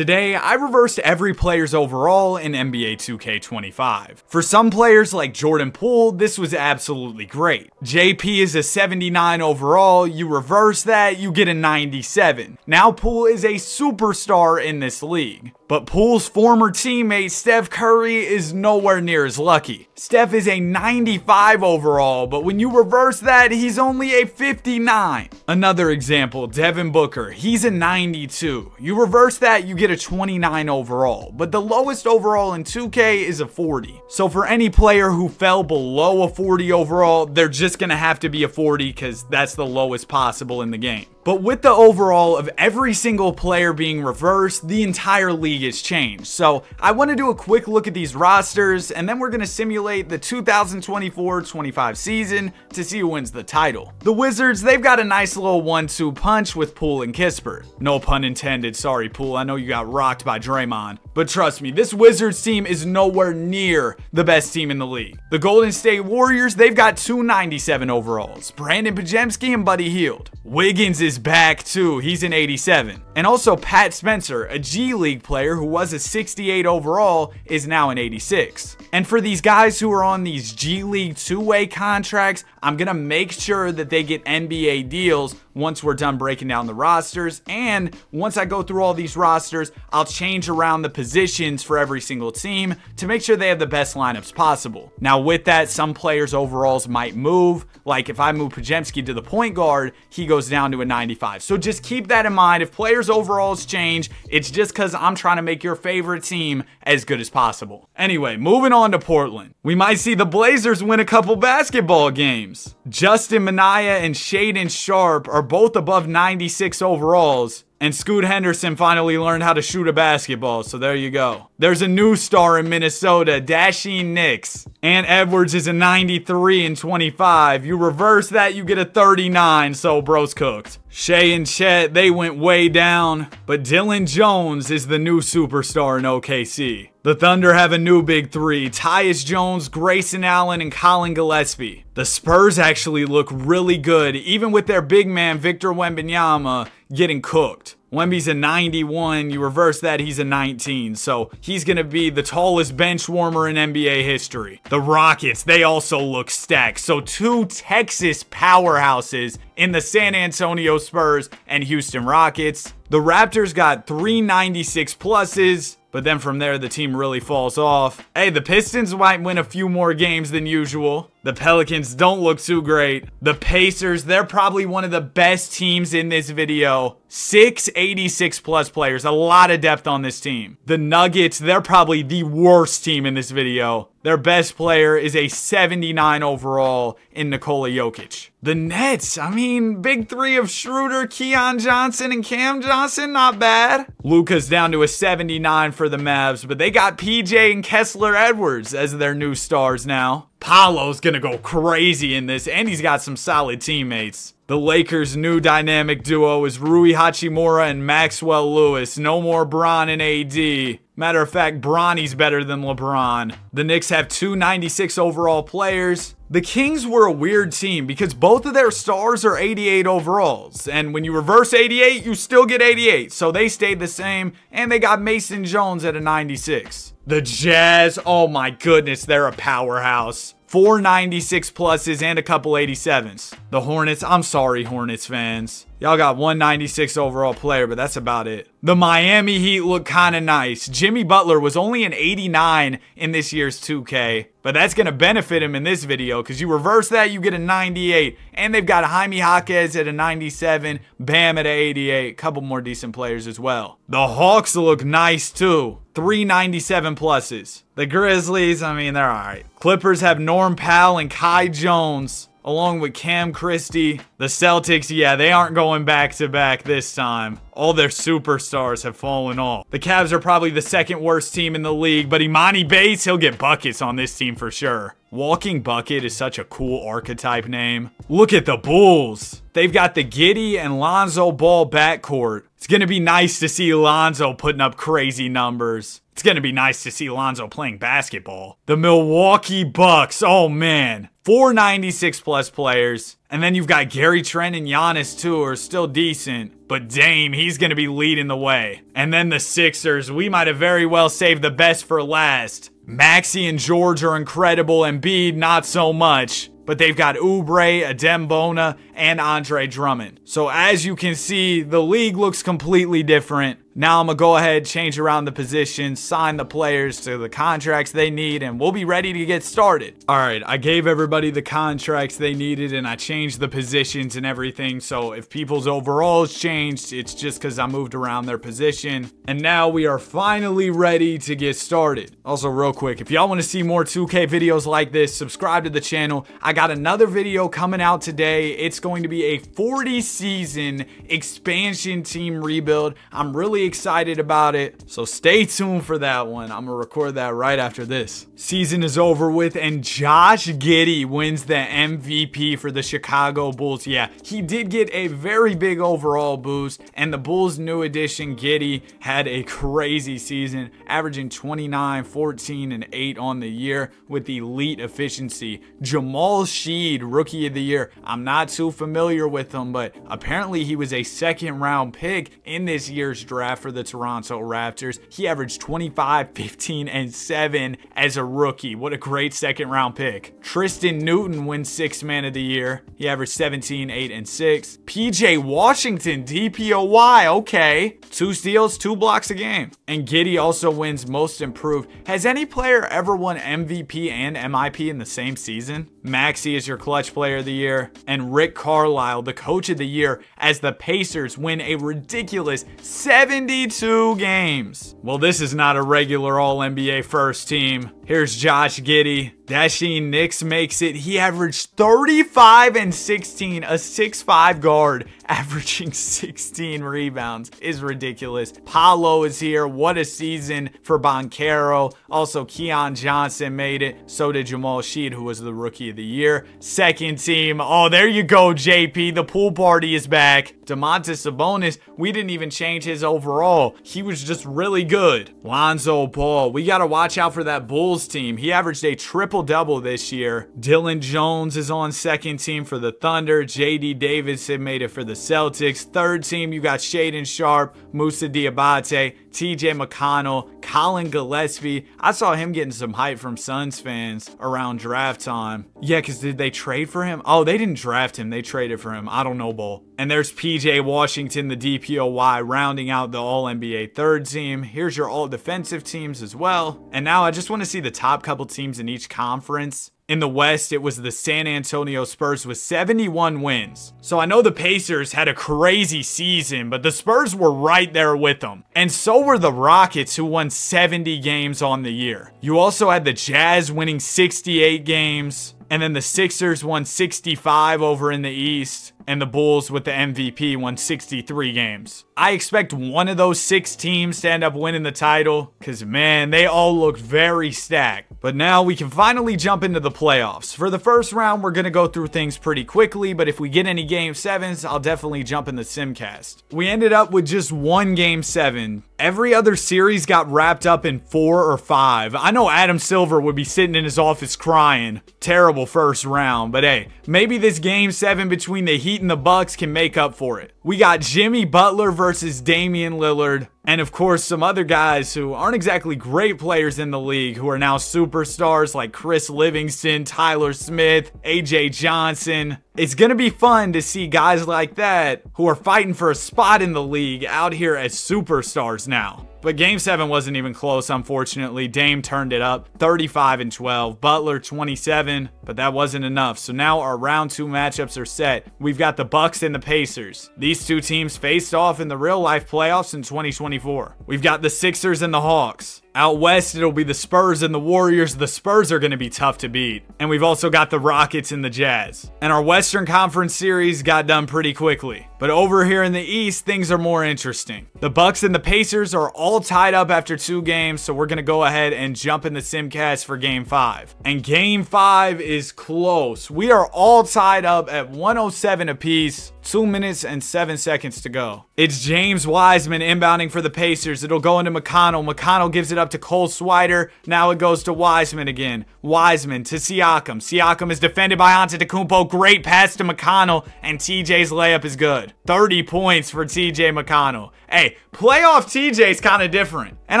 Today, I reversed every player's overall in NBA 2K25. For some players like Jordan Poole, this was absolutely great. JP is a 79 overall, you reverse that, you get a 97. Now Poole is a superstar in this league. But Poole's former teammate Steph Curry is nowhere near as lucky. Steph is a 95 overall, but when you reverse that, he's only a 59. Another example, Devin Booker, he's a 92. You reverse that, you get a 29 overall, but the lowest overall in 2K is a 40. So for any player who fell below a 40 overall, they're just gonna have to be a 40 because that's the lowest possible in the game. But with the overall of every single player being reversed, the entire league has changed. So I want to do a quick look at these rosters, and then we're going to simulate the 2024-25 season to see who wins the title. The Wizards, they've got a nice little 1-2 punch with Poole and Kispert. No pun intended, sorry Poole, I know you got rocked by Draymond. But trust me, this Wizards team is nowhere near the best team in the league. The Golden State Warriors, they've got 297 overalls. Brandon Podziemski and Buddy Hield. Wiggins is back too, he's an 87. And also Pat Spencer, a G League player who was a 68 overall, is now an 86. And for these guys who are on these G League two-way contracts, I'm gonna make sure that they get NBA deals once we're done breaking down the rosters. And once I go through all these rosters, I'll change around the positions for every single team to make sure they have the best lineups possible. Now with that, some players' overalls might move. Like if I move Podziemski to the point guard, he goes down to a 95. So just keep that in mind. If players' overalls change, it's just because I'm trying to make your favorite team as good as possible. Anyway, moving on to Portland. We might see the Blazers win a couple basketball games. Justin Minaya and Shaedon Sharpe are both above 96 overalls. And Scoot Henderson finally learned how to shoot a basketball, so there you go. There's a new star in Minnesota, Dasheen Nix. Ant Edwards is a 93 and 25. You reverse that, you get a 39, so bro's cooked. Shea and Chet, they went way down, but Dylan Jones is the new superstar in OKC. The Thunder have a new big three, Tyus Jones, Grayson Allen, and Colin Gillespie. The Spurs actually look really good, even with their big man Victor Wembanyama getting cooked. Wemby's a 91, you reverse that, he's a 19, so he's gonna be the tallest bench warmer in NBA history. The Rockets, they also look stacked, so two Texas powerhouses in the San Antonio Spurs and Houston Rockets. The Raptors got 396 pluses, but then from there, the team really falls off. Hey, the Pistons might win a few more games than usual. The Pelicans don't look too great. The Pacers, they're probably one of the best teams in this video. 6 86 plus players, a lot of depth on this team. The Nuggets, they're probably the worst team in this video. Their best player is a 79 overall in Nikola Jokic. The Nets, I mean, big three of Schroeder, Keon Johnson, and Cam Johnson, not bad. Luka's down to a 79 for the Mavs, but they got PJ and Kessler Edwards as their new stars now. Paolo's gonna go crazy in this, and he's got some solid teammates. The Lakers' new dynamic duo is Rui Hachimura and Maxwell Lewis. No more Bron and AD. Matter of fact, Bronny's better than LeBron. The Knicks have 296 overall players. The Kings were a weird team because both of their stars are 88 overalls. And when you reverse 88, you still get 88. So they stayed the same, and they got Mason Jones at a 96. The Jazz, oh my goodness, they're a powerhouse. 496 pluses and a couple 87s. The Hornets, I'm sorry Hornets fans. Y'all got 196 overall player, but that's about it. The Miami Heat look kind of nice. Jimmy Butler was only an 89 in this year's 2K, but that's going to benefit him in this video because you reverse that, you get a 98. And they've got Jaime Jaquez at a 97, Bam at a 88. Couple more decent players as well. The Hawks look nice too. 397 pluses. The Grizzlies, I mean, they're alright. Clippers have Norm Powell and Kai Jones, along with Cam Christie. The Celtics, yeah, they aren't going back-to-back this time. All their superstars have fallen off. The Cavs are probably the second worst team in the league, but Imani Bates, he'll get buckets on this team for sure. Walking Bucket is such a cool archetype name. Look at the Bulls. They've got the Giddey and Lonzo Ball backcourt. It's going to be nice to see Lonzo putting up crazy numbers. It's going to be nice to see Lonzo playing basketball. The Milwaukee Bucks, oh man. 496 plus players. And then you've got Gary Trent and Giannis too, who are still decent. But Dame, he's going to be leading the way. And then the Sixers, we might have very well saved the best for last. Maxey and George are incredible. Embiid, not so much. But they've got Oubre, Adem Bona, and Andre Drummond. So as you can see, the league looks completely different. Now I'm going to go ahead, change around the positions, sign the players to the contracts they need, and we'll be ready to get started. All right, I gave everybody the contracts they needed, and I changed the positions and everything. So if people's overalls changed, it's just because I moved around their position. And now we are finally ready to get started. Also, real quick, if y'all want to see more 2K videos like this, subscribe to the channel. I got another video coming out today. It's going to be a 40-season expansion team rebuild. I'm really excited about it, so stay tuned for that one. I'm gonna record that right after this. Season is over with, and Josh Giddey wins the MVP for the Chicago Bulls. Yeah, he did get a very big overall boost, and the Bulls' new addition, Giddey, had a crazy season, averaging 29, 14, and 8 on the year with elite efficiency. Jamal Sheed, Rookie of the Year. I'm not too familiar with him, but apparently he was a second-round pick in this year's draft for the Toronto Raptors. He averaged 25, 15, and 7 as a rookie. What a great second-round pick. Tristan Newton wins Sixth Man of the Year. He averaged 17, 8, and 6. PJ Washington, DPOY, okay. 2 steals, 2 blocks a game. And Giddey also wins Most Improved. Has any player ever won MVP and MIP in the same season? Maxey is your Clutch Player of the Year. And Rick Carlisle, the Coach of the Year, as the Pacers win a ridiculous 72 games. Well, this is not a regular All-NBA first team. Here's Josh Giddey. Dasheen Nix makes it. He averaged 35 and 16, a 6'5 guard, averaging 16 rebounds is ridiculous. Paolo is here. What a season for Banchero. Also, Keon Johnson made it. So did Jamal Sheed, who was the Rookie of the Year. Second team. Oh, there you go, JP. The pool party is back. Domantas Sabonis, we didn't even change his overall. He was just really good. Lonzo Ball. We got to watch out for that Bulls team. He averaged a triple-double this year. Dylan Jones is on second team for the Thunder. JD Davidson made it for the Celtics. Third team, you got Shaedon Sharpe, Moussa Diabate, TJ McConnell, Colin Gillespie. I saw him getting some hype from Suns fans around draft time. Yeah, because did they trade for him? Oh, they didn't draft him. They traded for him. I don't know, Bull. And there's PJ Washington, the DPOY, rounding out the All-NBA third team. Here's your all-defensive teams as well. And now I just want to see the top couple teams in each conference. In the West, it was the San Antonio Spurs with 71 wins. So I know the Pacers had a crazy season, but the Spurs were right there with them. And so were the Rockets, who won 70 games on the year. You also had the Jazz winning 68 games. And then the Sixers won 65 over in the East. And the Bulls with the MVP won 63 games. I expect one of those 6 teams to end up winning the title. Because, man, they all look very stacked. But now we can finally jump into the playoffs. For the first round, we're going to go through things pretty quickly. But if we get any Game 7s, I'll definitely jump in the Simcast. We ended up with just 1 Game 7. Every other series got wrapped up in 4 or 5. I know Adam Silver would be sitting in his office crying. Terrible first round. But hey, maybe this Game 7 between the Heat and the Bucks can make up for it. We got Jimmy Butler versus Damian Lillard. And of course, some other guys who aren't exactly great players in the league who are now superstars like Chris Livingston, Tyler Smith, AJ Johnson. It's going to be fun to see guys like that who are fighting for a spot in the league out here as superstars now. But Game 7 wasn't even close, unfortunately. Dame turned it up, 35 and 12. Butler, 27, but that wasn't enough. So now our round 2 matchups are set. We've got the Bucks and the Pacers. These 2 teams faced off in the real-life playoffs in 2024. We've got the Sixers and the Hawks. Out west, it'll be the Spurs and the Warriors. The Spurs are going to be tough to beat. And we've also got the Rockets and the Jazz. And our Western Conference series got done pretty quickly. But over here in the East, things are more interesting. The Bucks and the Pacers are all tied up after 2 games, so we're going to go ahead and jump in the Simcast for Game 5. And Game 5 is close. We are all tied up at 107 apiece. 2 minutes and 7 seconds to go. It's James Wiseman inbounding for the Pacers. It'll go into McConnell. McConnell gives it up to Cole Swider. Now it goes to Wiseman again. Wiseman to Siakam. Siakam is defended by Antetokounmpo. Great pass to McConnell, and TJ's layup is good. 30 points for TJ McConnell. Hey, playoff TJ's kind of different. And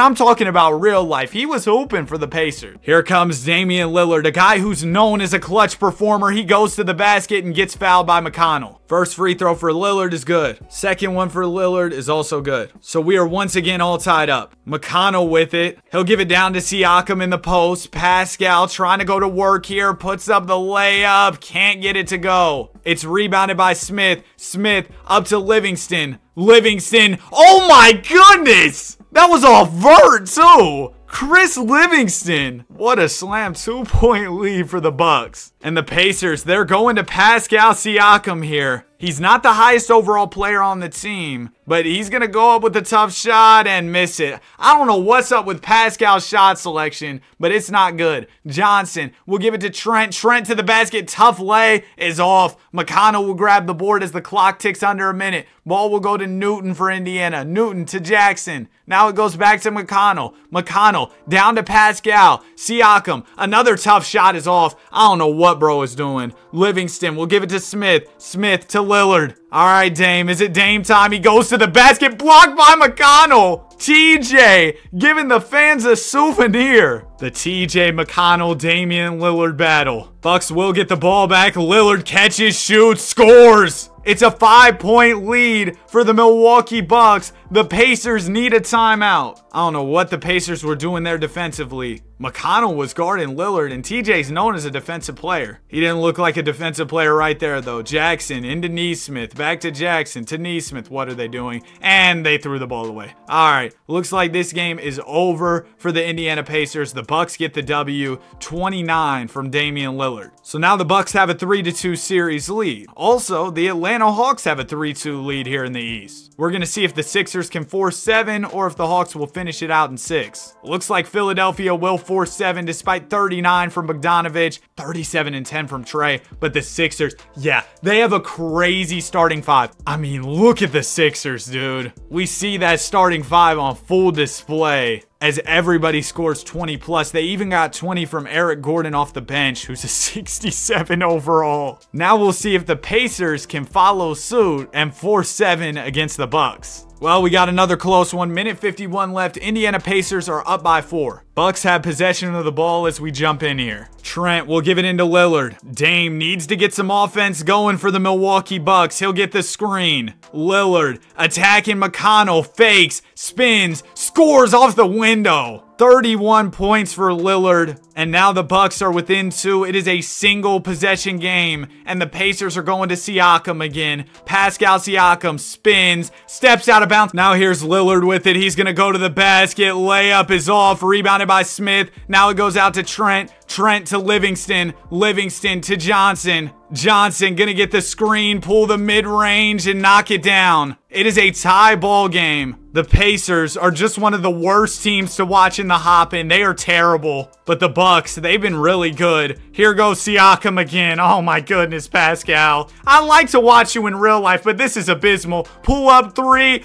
I'm talking about real life. He was hooping for the Pacers. Here comes Damian Lillard, a guy who's known as a clutch performer. He goes to the basket and gets fouled by McConnell. First free throw for Lillard is good. Second one for Lillard is also good. So we are once again all tied up. McConnell with it. He'll give it down to Siakam in the post. Pascal trying to go to work here. Puts up the layup. Can't get it to go. It's rebounded by Smith. Smith up to Livingston. Livingston. Oh my goodness! That was off vert too. Chris Livingston. What a slam 2-point lead for the Bucks. And the Pacers, they're going to Pascal Siakam here. He's not the highest overall player on the team, but he's going to go up with a tough shot and miss it. I don't know what's up with Pascal's shot selection, but it's not good. Johnson will give it to Trent. Trent to the basket. Tough lay is off. McConnell will grab the board as the clock ticks under a minute. Ball will go to Newton for Indiana. Newton to Jackson. Now it goes back to McConnell. McConnell down to Pascal. Siakam. Another tough shot is off. I don't know what bro is doing. Livingston will give it to Smith. Smith to Lillard. All right, Dame. Is it Dame time? He goes to the basket. Blocked by McConnell. TJ giving the fans a souvenir. The TJ McConnell Damian Lillard battle. Bucks will get the ball back. Lillard catches, shoots, scores. It's a 5-point lead for the Milwaukee Bucks. The Pacers need a timeout. I don't know what the Pacers were doing there defensively. McConnell was guarding Lillard, and TJ's known as a defensive player. He didn't look like a defensive player right there, though. Jackson into Nesmith. Back to Jackson to Nesmith. What are they doing? And they threw the ball away. All right. Looks like this game is over for the Indiana Pacers. The Bucks get the W, 29 from Damian Lillard. So now the Bucks have a 3-2 series lead. Also, the Atlanta Hawks have a 3-2 lead here in the East. We're going to see if the Sixers can force 7 or if the Hawks will finish it out in 6. Looks like Philadelphia will force 7 despite 39 from Bogdanovich, 37 and 10 from Trey. But the Sixers, yeah, they have a crazy starting 5. I mean, look at the Sixers, dude. We see that starting 5 on full display as everybody scores 20 plus. They even got 20 from Eric Gordon off the bench, who's a 67 overall. Now we'll see if the Pacers can follow suit and force 7 against the Bucks. Well, we got another close one. Minute 51 left. Indiana Pacers are up by 4. Bucks have possession of the ball as we jump in here. Trent will give it into Lillard. Dame needs to get some offense going for the Milwaukee Bucks. He'll get the screen. Lillard attacking McConnell. Fakes, spins, scores off the window. 31 points for Lillard. And now the Bucks are within 2. It is a single possession game. And the Pacers are going to Siakam again. Pascal Siakam spins, steps out of bounds. Now here's Lillard with it. He's going to go to the basket. Layup is off. Rebounded by Smith. Now it goes out to Trent. Trent to Livingston. Livingston to Johnson. Johnson gonna get the screen, pull the mid-range, and knock it down. It is a tie ball game. The Pacers are just one of the worst teams to watch in the hop-in. They are terrible. But the Bucks, they've been really good. Here goes Siakam again. Oh my goodness, Pascal. I like to watch you in real life, but this is abysmal. Pull up 3.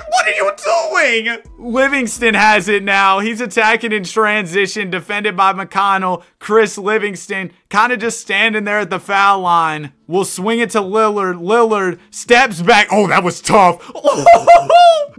What are you doing? Livingston has it now. He's attacking in transition, defended by McConnell. Chris Livingston kind of just standing there at the foul line. We'll swing it to Lillard. Lillard steps back. Oh, that was tough.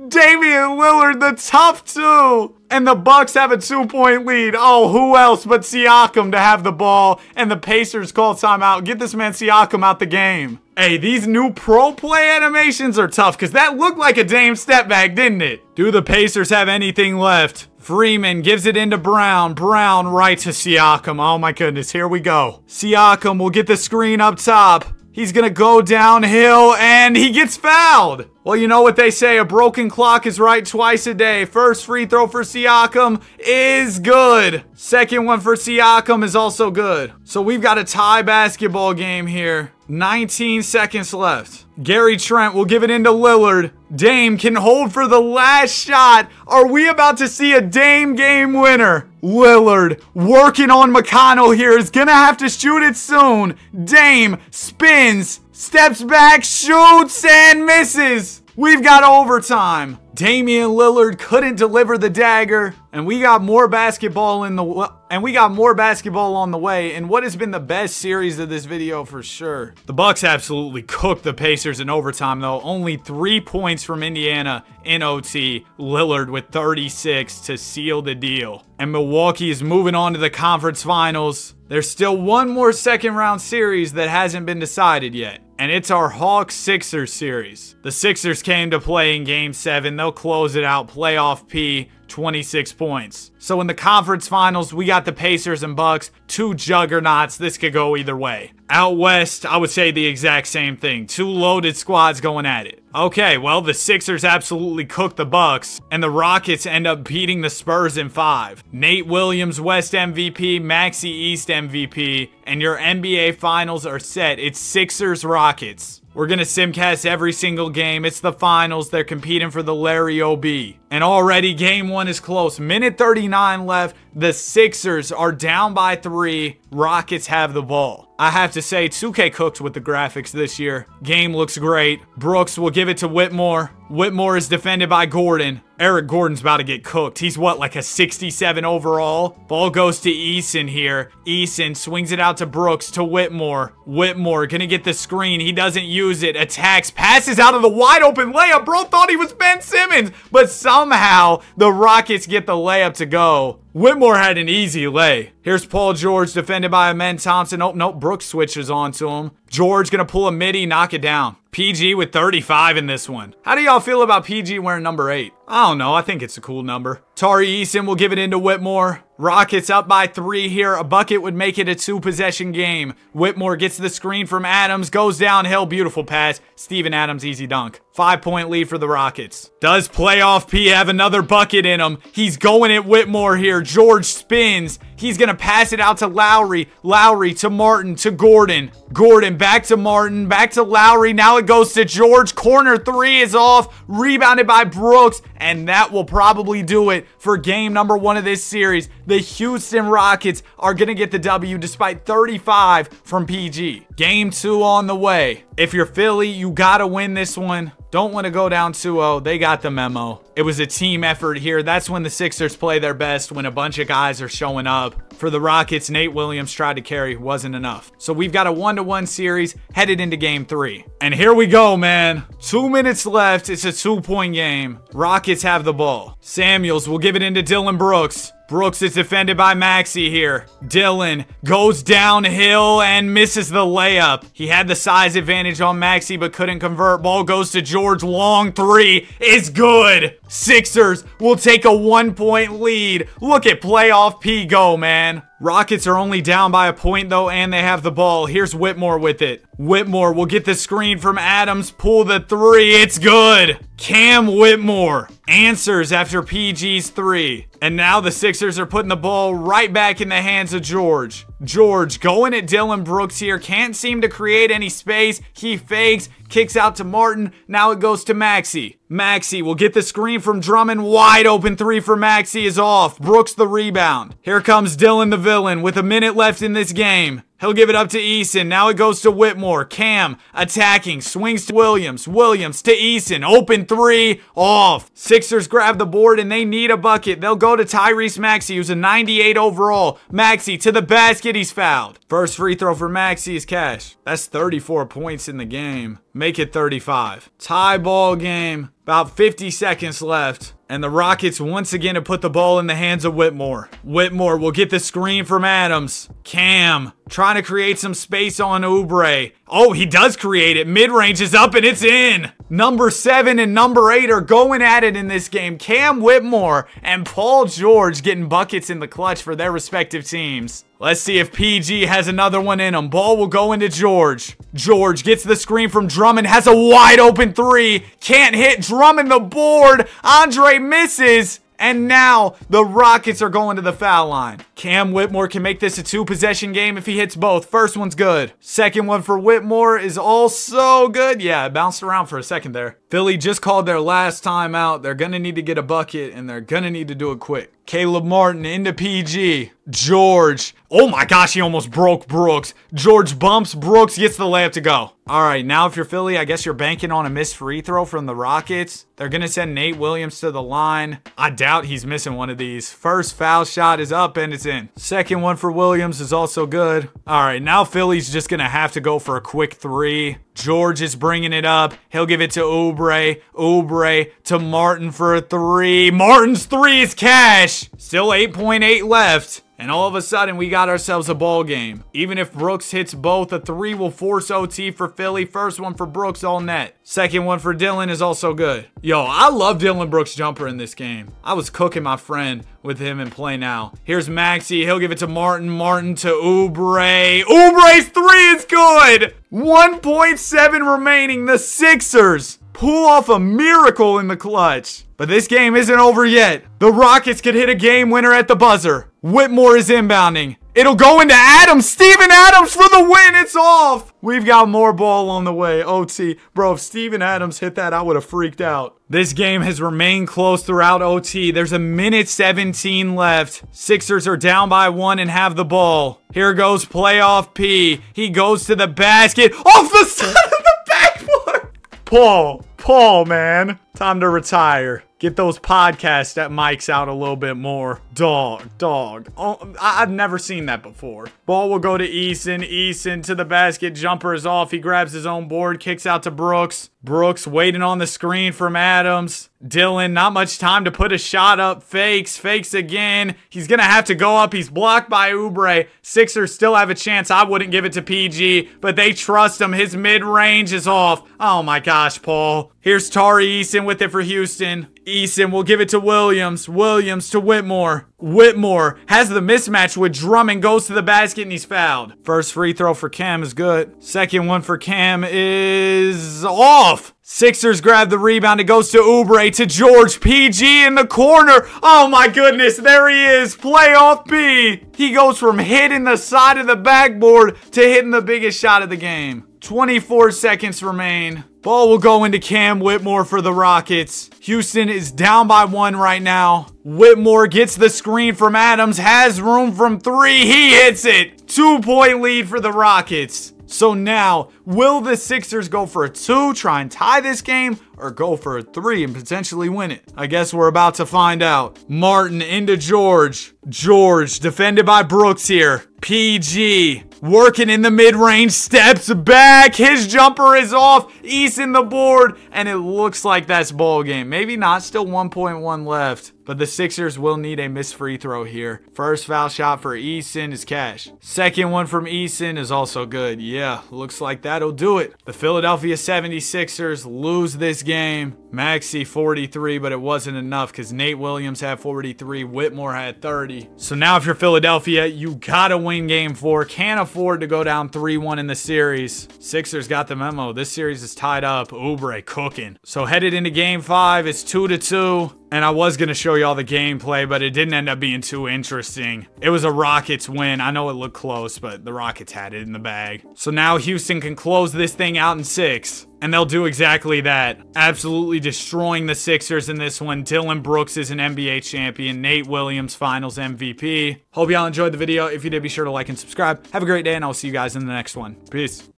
Damian Lillard, the tough 2. And the Bucks have a 2-point lead. Oh, who else but Siakam to have the ball? And the Pacers call timeout. Get this man Siakam out the game. Hey, these new pro play animations are tough because that looked like a Dame step back, didn't it? Do the Pacers have anything left? Freeman gives it into Brown. Brown right to Siakam. Oh my goodness, here we go. Siakam will get the screen up top. He's gonna go downhill and he gets fouled. Well, you know what they say, a broken clock is right twice a day. First free throw for Siakam is good. Second one for Siakam is also good. So we've got a tie basketball game here. 19 seconds left. Gary Trent will give it into Lillard. Dame can hold for the last shot. Are we about to see a Dame game winner? Lillard working on McConnell here. Is gonna have to shoot it soon. Dame spins, steps back, shoots, and misses. We've got overtime. Damian Lillard couldn't deliver the dagger, and we got more basketball on the way in what has been the best series of this video for sure. The Bucks absolutely cooked the Pacers in overtime though. Only 3 points from Indiana in OT. Lillard with 36 to seal the deal. And Milwaukee is moving on to the conference finals. There's still one more second round series that hasn't been decided yet. And it's our Hawks-Sixers series. The Sixers came to play in Game 7. They'll close it out. Playoff P, 26 points. So in the conference finals, we got the Pacers and Bucks. Two juggernauts. This could go either way. Out west, I would say the exact same thing. Two loaded squads going at it. Okay, well, the Sixers absolutely cooked the Bucks, and the Rockets end up beating the Spurs in 5. Nate Williams, West MVP, Maxey East MVP, and your NBA Finals are set. It's Sixers-Rockets. We're going to simcast every single game. It's the finals. They're competing for the Larry O.B. And already game 1 is close. Minute 39 left. The Sixers are down by 3. Rockets have the ball. I have to say, 2K cooked with the graphics this year. Game looks great. Brooks will give it to Whitmore. Whitmore is defended by Gordon. Eric Gordon's about to get cooked. He's what, like a 67 overall? Ball goes to Eason here. Eason swings it out to Brooks, to Whitmore. Whitmore gonna get the screen. He doesn't use it. Attacks, passes out of the wide open layup. Bro thought he was Ben Simmons, but somehow the Rockets get the layup to go. Whitmore had an easy lay. Here's Paul George defended by Amen Thompson. Oh, no, Brooks switches onto him. George gonna pull a midi, knock it down. PG with 35 in this one. How do y'all feel about PG wearing number 8? I don't know. I think it's a cool number. Tari Eason will give it into Whitmore. Rockets up by 3 here. A bucket would make it a 2-possession game. Whitmore gets the screen from Adams. Goes downhill. Beautiful pass. Steven Adams, easy dunk. 5-point lead for the Rockets. Does playoff P have another bucket in him? He's going at Whitmore here. George spins. He's going to pass it out to Lowry. Lowry to Martin to Gordon. Gordon back to Martin. Back to Lowry. Now it goes to George. Corner 3 is off. Rebounded by Brooks. And that will probably do it for game number 1 of this series. The Houston Rockets are going to get the W despite 35 from PG. Game 2 on the way. If you're Philly, you got to win this one. Don't want to go down 2-0. They got the memo. It was a team effort here. That's when the Sixers play their best, when a bunch of guys are showing up. For the Rockets, Nate Williams tried to carry. Wasn't enough. So we've got a 1-1 series headed into game 3. And here we go, man. 2 minutes left. It's a 2-point game. Rockets have the ball. Samuels will give it into Dylan Brooks. Brooks is defended by Maxey here. Dylan goes downhill and misses the layup. He had the size advantage on Maxey but couldn't convert. Ball goes to George. Long 3 is good. Sixers will take a 1-point lead. Look at playoff P go, man. Rockets are only down by a point though, and they have the ball. Here's Whitmore with it. Whitmore will get the screen from Adams, pull the 3. It's good. Cam Whitmore answers after PG's 3. And now the Sixers are putting the ball right back in the hands of George. George going at Dylan Brooks here. Can't seem to create any space. He fakes, kicks out to Martin. Now it goes to Maxey. Maxey will get the screen from Drummond. Wide open 3 for Maxey is off. Brooks the rebound. Here comes Dylan the villain with a minute left in this game. He'll give it up to Eason. Now it goes to Whitmore. Cam attacking. Swings to Williams. Williams to Eason. Open 3. Off. Sixers grab the board and they need a bucket. They'll go to Tyrese Maxey, who's a 98 overall. Maxey to the basket. He's fouled. First free throw for Maxey is cash. That's 34 points in the game. Make it 35. Tie ball game. About 50 seconds left. And the Rockets once again have put the ball in the hands of Whitmore. Whitmore will get the screen from Adams. Cam trying to create some space on Oubre. Oh, he does create it. Mid-range is up and it's in. Number 7 and number 8 are going at it in this game. Cam Whitmore and Paul George getting buckets in the clutch for their respective teams. Let's see if PG has another one in him. Ball will go into George. George gets the screen from Drummond. Has a wide open 3. Can't hit Drummond the board. Andre misses. And now the Rockets are going to the foul line. Cam Whitmore can make this a 2-possession game if he hits both. First one's good. Second one for Whitmore is also good. Yeah, it bounced around for a second there. Philly just called their last timeout. They're going to need to get a bucket, and they're going to need to do it quick. Caleb Martin into PG. George. Oh my gosh, he almost broke Brooks. George bumps Brooks, gets the layup to go. All right, now if you're Philly, I guess you're banking on a missed free throw from the Rockets. They're going to send Nate Williams to the line. I doubt he's missing one of these. First foul shot is up and it's in. Second one for Williams is also good. All right, now Philly's just going to have to go for a quick three. George is bringing it up. He'll give it to Oubre. Oubre to Martin for a three. Martin's three is cash. Still 8.8 left. And all of a sudden, we got ourselves a ball game. Even if Brooks hits both, a three will force OT for Philly. First one for Brooks, all net. Second one for Dillon is also good. Yo, I love Dillon Brooks' jumper in this game. I was cooking my friend with him in play now. Here's Maxey. He'll give it to Martin. Martin to Oubre. Oubre's three is good. 1.7 remaining. The Sixers pull off a miracle in the clutch. But this game isn't over yet. The Rockets could hit a game winner at the buzzer. Whitmore is inbounding. It'll go into Adams. Steven Adams for the win. It's off. We've got more ball on the way. OT. Bro, if Steven Adams hit that, I would have freaked out. This game has remained close throughout OT. There's a minute 17 left. Sixers are down by 1 and have the ball. Here goes playoff P. He goes to the basket. Off the side of the backboard. Paul, man. Time to retire. Get those podcast mics out a little bit more. Dog. Oh, I've never seen that before. Ball will go to Eason. Eason to the basket. Jumper is off. He grabs his own board. Kicks out to Brooks. Brooks waiting on the screen from Adams. Dillon, not much time to put a shot up. Fakes again. He's going to have to go up. He's blocked by Oubre. Sixers still have a chance. I wouldn't give it to PG, but they trust him. His mid-range is off. Oh my gosh, Paul. Here's Tari Eason with it for Houston. Eason will give it to Williams. Williams to Whitmore. Whitmore has the mismatch with Drummond, goes to the basket, and he's fouled. First free throw for Cam is good. Second one for Cam is off. Sixers grab the rebound. It goes to Oubre, to George. PG in the corner. Oh my goodness, there he is. Playoff P. He goes from hitting the side of the backboard to hitting the biggest shot of the game. 24 seconds remain. Ball will go into Cam Whitmore for the Rockets. Houston is down by 1 right now. Whitmore gets the screen from Adams, has room from 3. He hits it. 2-point lead for the Rockets. So now, will the Sixers go for a 2, try and tie this game, or go for a 3 and potentially win it? I guess we're about to find out. Martin into George. George defended by Brooks here. PG working in the mid-range, steps back. His jumper is off. Eason the board, and it looks like that's ball game. Maybe not, still 1.1 left. But the Sixers will need a missed free throw here. First foul shot for Eason is cash. Second one from Eason is also good. Yeah, looks like that'll do it. The Philadelphia 76ers lose this game. Maxey 43, but it wasn't enough because Nate Williams had 43. Whitmore had 30. So now if you're Philadelphia, you gotta win game 4. Can't afford to go down 3-1 in the series. Sixers got the memo. This series is tied up. Oubre cooking. So headed into game 5, it's 2-2. And I was going to show you all the gameplay, but it didn't end up being too interesting. It was a Rockets win. I know it looked close, but the Rockets had it in the bag. So now Houston can close this thing out in 6. And they'll do exactly that. Absolutely destroying the Sixers in this one. Dillon Brooks is an NBA champion. Nate Williams, Finals MVP. Hope y'all enjoyed the video. If you did, be sure to like and subscribe. Have a great day, and I'll see you guys in the next one. Peace.